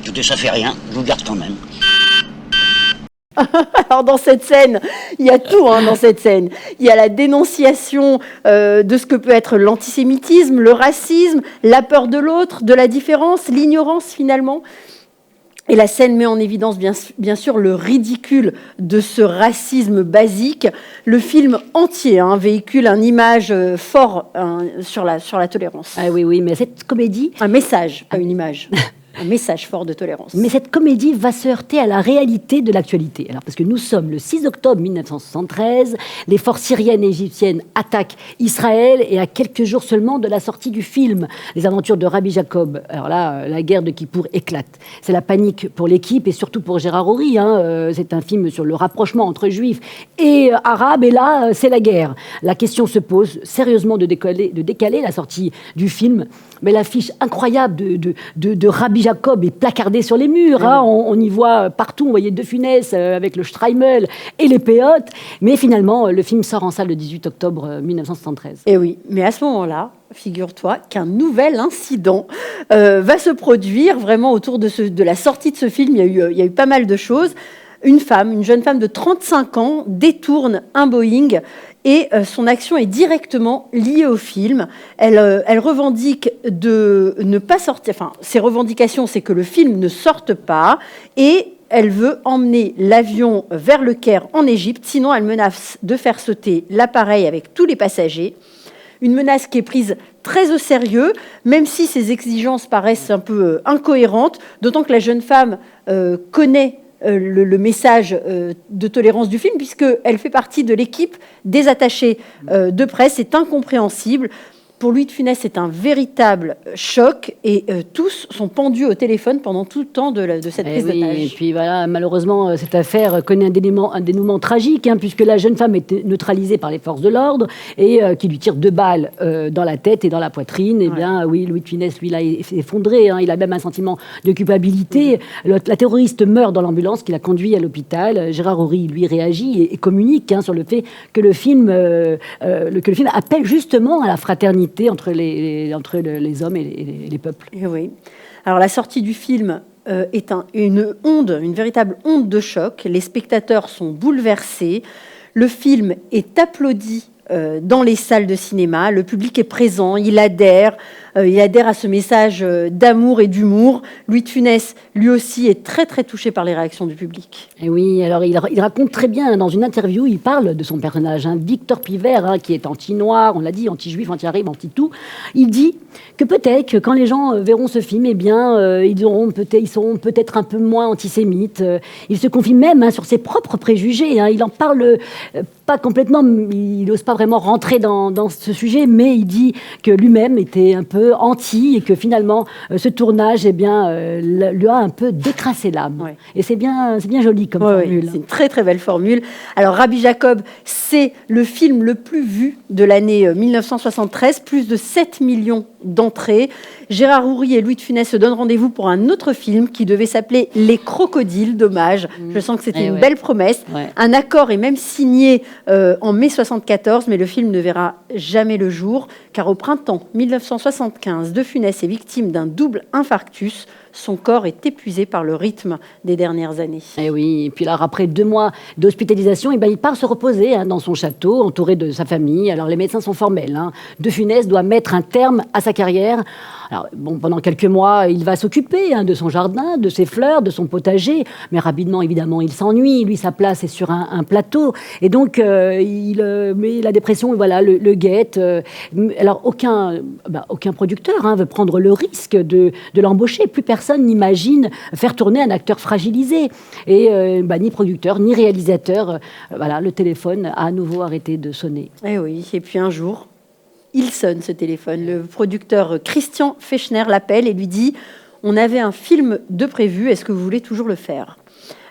Écoutez, ça fait rien, je vous garde quand même. Alors dans cette scène, il y a tout dans cette scène. Il y a la dénonciation de ce que peut être l'antisémitisme, le racisme, la peur de l'autre, de la différence, l'ignorance finalement. Et la scène met en évidence bien sûr le ridicule de ce racisme basique. Le film entier véhicule une image forte sur la tolérance. Ah oui, mais cette comédie... Un message, pas une image. Un message fort de tolérance. Mais cette comédie va se heurter à la réalité de l'actualité. Alors, parce que nous sommes le 6 octobre 1973, les forces syriennes et égyptiennes attaquent Israël et à quelques jours seulement de la sortie du film Les aventures de Rabbi Jacob. Alors là, la guerre de Kippour éclate. C'est la panique pour l'équipe et surtout pour Gérard Horry. C'est un film sur le rapprochement entre juifs et arabes et là, c'est la guerre. La question se pose sérieusement de décaler la sortie du film. Mais l'affiche incroyable de Rabbi Jacob est placardée sur les murs. On y voit partout, on voyait De Funès avec le Streimel et les péotes. Mais finalement, le film sort en salle le 18 octobre 1973. Et oui, mais à ce moment-là, figure-toi qu'un nouvel incident va se produire vraiment autour de la sortie de ce film. Il y a eu pas mal de choses. Une jeune femme de 35 ans, détourne un Boeing et son action est directement liée au film. Elle revendique de ne pas sortir. Enfin, ses revendications, c'est que le film ne sorte pas et elle veut emmener l'avion vers le Caire en Égypte. Sinon, elle menace de faire sauter l'appareil avec tous les passagers. Une menace qui est prise très au sérieux, même si ses exigences paraissent un peu incohérentes, d'autant que la jeune femme connaît le message de tolérance du film, puisqu'elle fait partie de l'équipe des attachés de presse. C'est incompréhensible. Pour Louis de Funès, c'est un véritable choc et tous sont pendus au téléphone pendant tout le temps de cette prise d'otage. Et puis voilà, malheureusement, cette affaire connaît un dénouement tragique, puisque la jeune femme est neutralisée par les forces de l'ordre et qui lui tire 2 balles dans la tête et dans la poitrine. Et bien, oui, Louis de Funès, lui, il a effondré. Il a même un sentiment de culpabilité. La terroriste meurt dans l'ambulance qui l'a conduit à l'hôpital. Gérard Horry, lui, réagit et communique sur le fait que le film appelle justement à la fraternité entre les hommes et les peuples. Et oui. Alors la sortie du film est une véritable onde de choc. Les spectateurs sont bouleversés. Le film est applaudi dans les salles de cinéma. Le public est présent, il adhère à ce message d'amour et d'humour. Louis de Funès, lui aussi, est très très touché par les réactions du public. Et oui, alors il raconte très bien dans une interview, il parle de son personnage, Victor Pivert, qui est anti-noir, on l'a dit, anti-juif, anti-arabe, anti-tout. Il dit que peut-être que quand les gens verront ce film, eh bien, ils seront peut-être un peu moins antisémites. Il se confie même sur ses propres préjugés. Il en parle pas complètement, il n'ose pas vraiment rentrer dans ce sujet, mais il dit que lui-même était un peu anti et que finalement ce tournage lui a un peu décrassé l'âme. Ouais. Et c'est bien joli comme formule. Oui, c'est une très très belle formule. Alors Rabbi Jacob, c'est le film le plus vu de l'année 1973, plus de 7 millions d'entrées. Gérard Houry et Louis de Funès se donnent rendez-vous pour un autre film qui devait s'appeler Les Crocodiles. Dommage, je sens que c'était une belle promesse. Ouais. Un accord est même signé en mai 74, mais le film ne verra jamais le jour, car au printemps 1975, De Funès est victime d'un double infarctus. Son corps est épuisé par le rythme des dernières années. Et oui, et puis alors après 2 mois d'hospitalisation, il part se reposer dans son château, entouré de sa famille. Alors les médecins sont formels. De Funès doit mettre un terme à sa carrière. Alors, pendant quelques mois, il va s'occuper de son jardin, de ses fleurs, de son potager. Mais rapidement, évidemment, il s'ennuie. Lui, sa place est sur un plateau. Et donc, mais la dépression, voilà, le guette. Alors, aucun producteur veut prendre le risque de l'embaucher. Plus personne n'imagine faire tourner un acteur fragilisé. Et ni producteur, ni réalisateur. Le téléphone a à nouveau arrêté de sonner. Et oui, et puis un jour... il sonne ce téléphone. Le producteur Christian Fechner l'appelle et lui dit « On avait un film de prévu, est-ce que vous voulez toujours le faire ?»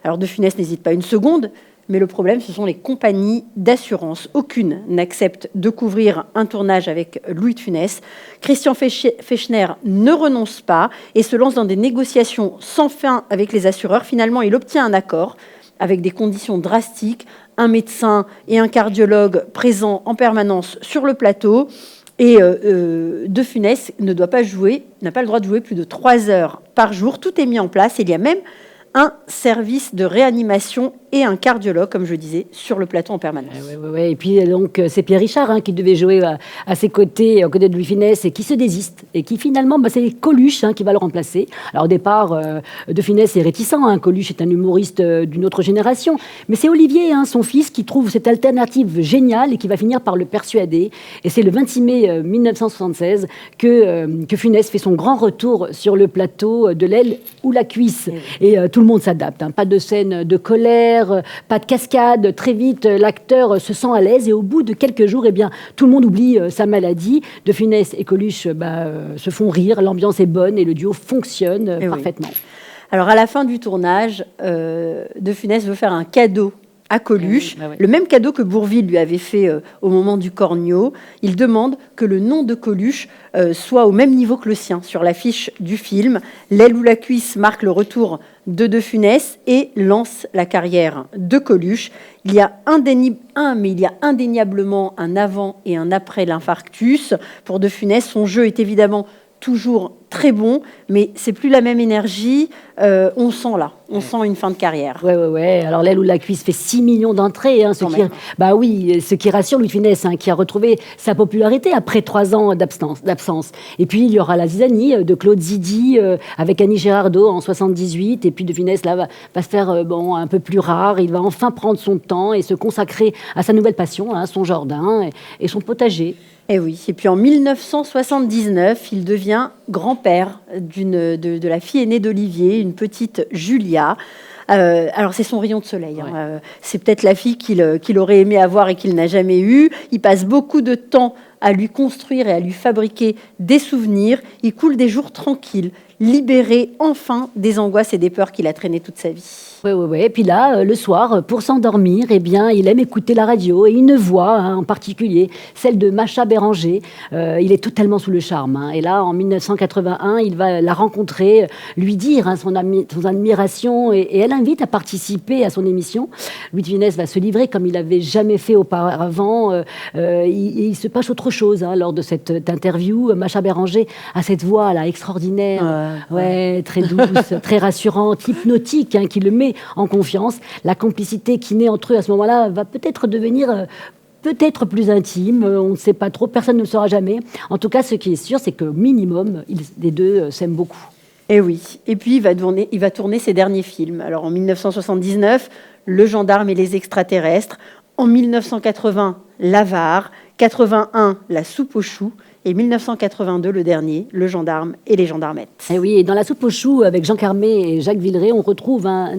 Alors De Funès n'hésite pas une seconde, mais le problème, ce sont les compagnies d'assurance. Aucune n'accepte de couvrir un tournage avec Louis de Funès. Christian Fechner ne renonce pas et se lance dans des négociations sans fin avec les assureurs. Finalement, il obtient un accord avec des conditions drastiques, un médecin et un cardiologue présents en permanence sur le plateau. Et De Funès n'a pas le droit de jouer plus de 3 heures par jour. Tout est mis en place. Il y a même un service de réanimation et un cardiologue, comme je disais, sur le plateau en permanence. Ouais. Et puis, donc, c'est Pierre Richard qui devait jouer à ses côtés, aux côtés de Louis de Funès, et qui se désiste. Et qui, finalement, c'est Coluche qui va le remplacer. Alors, au départ, De Funès est réticent. Coluche est un humoriste d'une autre génération. Mais c'est Olivier, son fils, qui trouve cette alternative géniale et qui va finir par le persuader. Et c'est le 26 mai 1976 que Funès fait son grand retour sur le plateau de L'aile ou la cuisse. Et tout le monde s'adapte. Pas de scène de colère, pas de cascade. Très vite, l'acteur se sent à l'aise et au bout de quelques jours, tout le monde oublie sa maladie. De Funès et Coluche se font rire, l'ambiance est bonne et le duo fonctionne parfaitement. Oui. Alors, à la fin du tournage, De Funès veut faire un cadeau à Coluche, le même cadeau que Bourvil lui avait fait au moment du Cornio. Il demande que le nom de Coluche soit au même niveau que le sien sur l'affiche du film. L'aile ou la cuisse marque le retour de Funès et lance la carrière de Coluche. Il y a indéniablement un avant et un après l'infarctus. Pour De Funès, son jeu est évidemment toujours très bon, mais c'est plus la même énergie. On sent une fin de carrière. Ouais. Alors L'aile ou la cuisse fait 6 millions d'entrées, ce qui rassure Louis de Funès, qui a retrouvé sa popularité après 3 ans d'absence. Et puis il y aura La Zizanie de Claude Zidi avec Annie Girardot en 78. Et puis De Funès va se faire un peu plus rare. Il va enfin prendre son temps et se consacrer à sa nouvelle passion, son jardin et son potager. Et oui. Et puis en 1979, il devient grand-père de la fille aînée d'Olivier, une petite Julia. Alors c'est son rayon de soleil. C'est peut-être la fille qu'il aurait aimé avoir et qu'il n'a jamais eue. Il passe beaucoup de temps à lui construire et à lui fabriquer des souvenirs. Il coule des jours tranquilles, libéré enfin des angoisses et des peurs qu'il a traînées toute sa vie. Oui. Et puis là, le soir, pour s'endormir, eh bien, il aime écouter la radio et une voix en particulier, celle de Macha Béranger. Il est totalement sous le charme. Et là, en 1981, il va la rencontrer, lui dire son admiration et elle invite à participer à son émission. Louis de Funès va se livrer comme il n'avait jamais fait auparavant. Il se passe autre chose lors de cette interview. Macha Béranger a cette voix là extraordinaire, très douce, très rassurante, hypnotique, qui le met en confiance. La complicité qui naît entre eux à ce moment-là va peut-être devenir peut-être plus intime, on ne sait pas trop, personne ne le saura jamais. En tout cas, ce qui est sûr, c'est qu'au minimum, les deux s'aiment beaucoup. Et oui, et puis il va tourner ses derniers films. Alors en 1979, Le gendarme et les extraterrestres. En 1980, L'avare. 81, La soupe aux choux. Et 1982, le dernier, Le gendarme et les gendarmettes. Et oui, et dans La soupe aux choux, avec Jean Carmé et Jacques Villeray, on retrouve un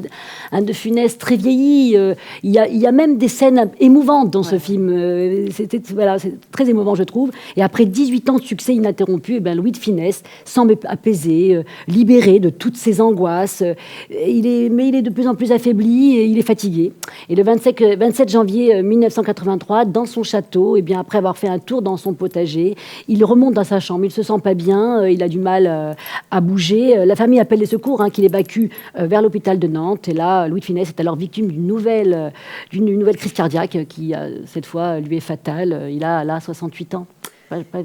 de Funès très vieilli. Il y a même des scènes émouvantes dans ce film. C'est très émouvant, je trouve. Et après 18 ans de succès ininterrompu, Louis de Funès semble apaisé, libéré de toutes ses angoisses. Mais il est de plus en plus affaibli et il est fatigué. Et le 27 janvier 1983, dans son château, après avoir fait un tour dans son potager, il remonte dans sa chambre, il se sent pas bien, il a du mal à bouger. La famille appelle les secours, qu'il évacue vers l'hôpital de Nantes. Et là, Louis de Funès est alors victime d'une nouvelle crise cardiaque qui, cette fois, lui est fatale. Il a là 68 ans.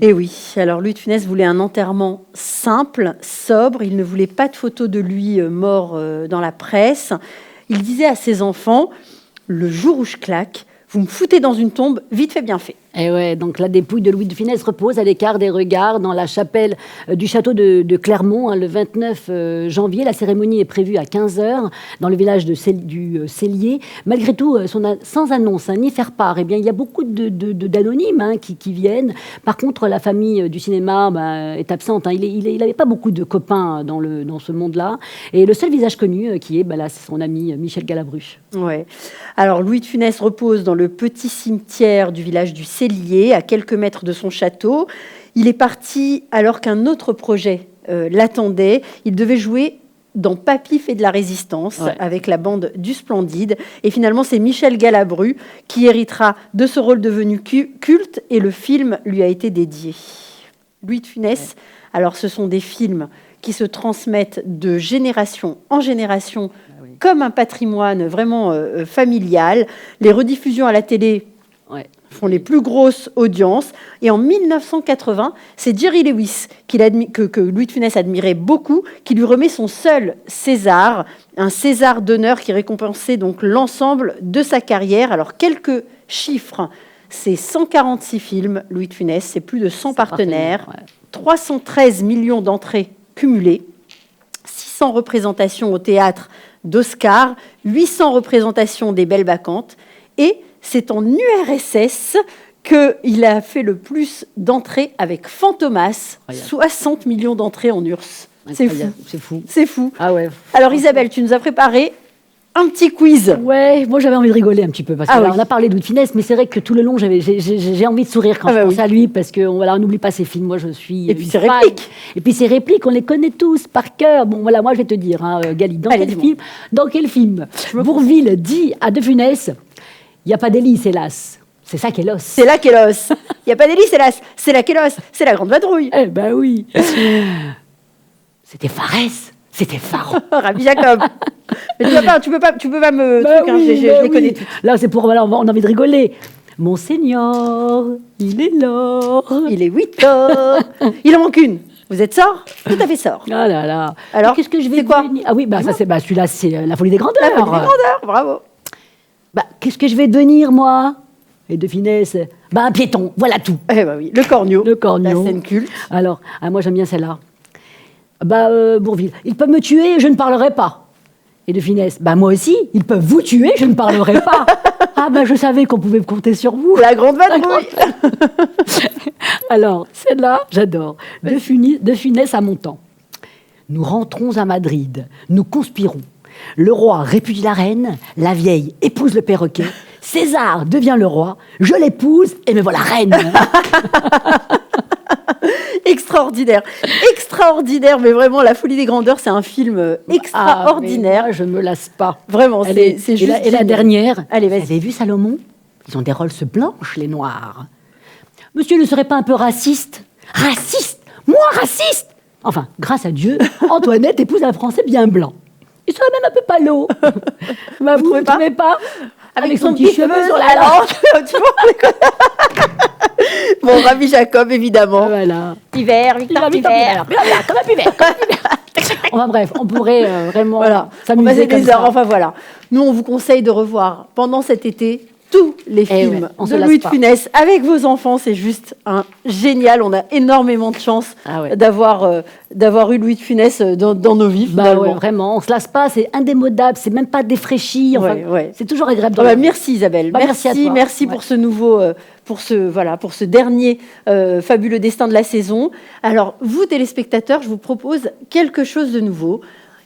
Et oui, alors Louis de Funès voulait un enterrement simple, sobre. Il ne voulait pas de photos de lui mort dans la presse. Il disait à ses enfants, le jour où je claque, vous me foutez dans une tombe, vite fait, bien fait. Et ouais, donc la dépouille de Louis de Funès repose à l'écart des regards dans la chapelle du château de Clermont, le 29 janvier. La cérémonie est prévue à 15h dans le village du Cellier. Malgré tout, sans annonce ni faire part, il y a beaucoup d'anonymes qui viennent. Par contre, la famille du cinéma est absente. Il n'avait pas beaucoup de copains dans ce monde-là. Et le seul visage connu qui est, c'est son ami Michel Galabru. Ouais. Alors, Louis de Funès repose dans le petit cimetière du village du Cellier, à quelques mètres de son château. Il est parti alors qu'un autre projet l'attendait. Il devait jouer dans Papy fait de la résistance avec la bande du Splendide. Et finalement, c'est Michel Galabru qui héritera de ce rôle devenu culte et le film lui a été dédié. Louis de Funès, alors ce sont des films qui se transmettent de génération en génération comme un patrimoine vraiment familial. Les rediffusions à la télé font les plus grosses audiences. Et en 1980, c'est Jerry Lewis que Louis de Funès admirait beaucoup, qui lui remet son seul César, un César d'honneur qui récompensait donc l'ensemble de sa carrière. Alors, quelques chiffres. C'est 146 films, Louis de Funès, c'est plus de 100 partenaires, 313 millions d'entrées cumulées, 600 représentations au théâtre d'Oscar, 800 représentations des Belles Bacchantes, et c'est en URSS qu'il a fait le plus d'entrées avec Fantomas, 60 millions d'entrées en URSS. C'est fou. C'est fou. Ah ouais. Alors Isabelle, tu nous as préparé un petit quiz. Ouais, moi j'avais envie de rigoler un petit peu parce que on a parlé de Louis de Funès, mais c'est vrai que tout le long j'ai envie de sourire quand je pense à lui parce qu'on n'oublie pas ses films. Moi je suis. Et puis ses répliques. Et puis ses répliques, on les connaît tous par cœur. Bon voilà, moi je vais te dire, Gali, dans quel film Bourvil dit à De Funès, il n'y a pas d'hélice, hélas. C'est ça qu'est l'os. C'est là qu'est l'os. Il n'y a pas d'hélice, hélas. C'est là qu'est l'os. C'est la grande vadrouille. Eh ben oui. C'était Farès. C'était Faro. Rabbi Jacob. Mais tu peux pas me... je les connais toutes. Là, c'est pour... Voilà, on a envie de rigoler. Monseigneur, il est l'or. Il est 8 heures. Il en manque une. Vous êtes sort? Tout à fait sort. Ah là là. Alors, qu'est-ce que je vais devenir? Ah oui, celui-là, c'est La folie des grandeurs. La folie des grandeurs, bravo. Qu'est-ce que je vais devenir, moi? Et De Funès, un piéton, voilà tout. Eh ben oui, le corneau. La scène culte. Alors, moi j'aime bien celle-là. Bourvil, ils peuvent me tuer, je ne parlerai pas. Et De Funès, moi aussi, ils peuvent vous tuer, je ne parlerai pas. Je savais qu'on pouvait compter sur vous. La grande vadrouille. Alors, celle-là, j'adore. De Funès à Montand. Nous rentrons à Madrid, nous conspirons. Le roi répudie la reine, la vieille épouse le perroquet, César devient le roi, je l'épouse et me voilà reine. Extraordinaire, extraordinaire, mais vraiment, La Folie des Grandeurs, c'est un film extraordinaire. Je ne me lasse pas. Vraiment, c'est juste. Et la génial. dernière, Allez, vous vas-y. avez vu Salomon? Ils ont des Rolls blanches, les Noirs. Monsieur ne serait pas un peu raciste? Raciste? Moi, raciste? Enfin, grâce à Dieu, Antoinette épouse un Français bien blanc. Il serait même un peu palo. Bah, vous ne trouvez pas? Avec son petit cheveu sur la langue. Tu vois, bon, Rabbi Jacob, évidemment. Voilà. Pivert, Victor Pivert. Comme un pivert. Enfin bref, on pourrait vraiment Voilà, on s'amuser passait comme des ça. heures. Enfin voilà. Nous, on vous conseille de revoir pendant cet été tous les films ouais, on se de lasse Louis de pas. Funès avec vos enfants. C'est juste génial. On a énormément de chance d'avoir eu Louis de Funès dans nos vies. Bah finalement. ouais, vraiment, on se lasse pas, c'est indémodable, c'est même pas défraîchi. Enfin, Ouais. c'est toujours agréable. Ah bah, merci Isabelle. Bah, merci à toi. Merci pour ce nouveau, pour ce dernier fabuleux destin de la saison. Alors, vous téléspectateurs, je vous propose quelque chose de nouveau.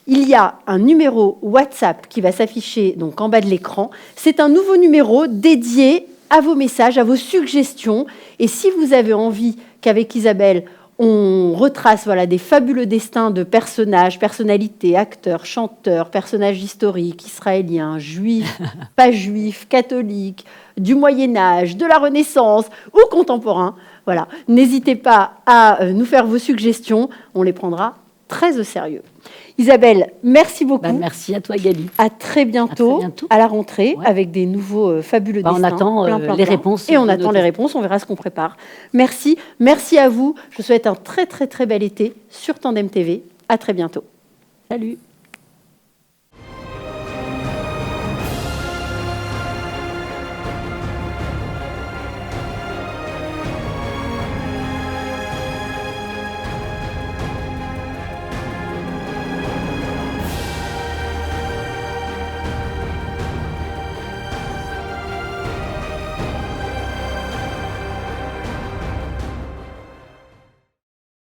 Il y a un numéro WhatsApp qui va s'afficher donc en bas de l'écran. C'est un nouveau numéro dédié à vos messages, à vos suggestions. Et si vous avez envie qu'avec Isabelle, on retrace des fabuleux destins de personnages, personnalités, acteurs, chanteurs, personnages historiques, israéliens, juifs, pas juifs, catholiques, du Moyen-Âge, de la Renaissance ou contemporains. Voilà. N'hésitez pas à nous faire vos suggestions. On les prendra très au sérieux. Isabelle, merci beaucoup. Merci à toi, Gabi. À très bientôt, à la rentrée, avec des nouveaux fabuleux destins. On attend les réponses. Et on attend les réponses, on verra ce qu'on prépare. Merci à vous. Je vous souhaite un très très très bel été sur Tandem TV. À très bientôt. Salut.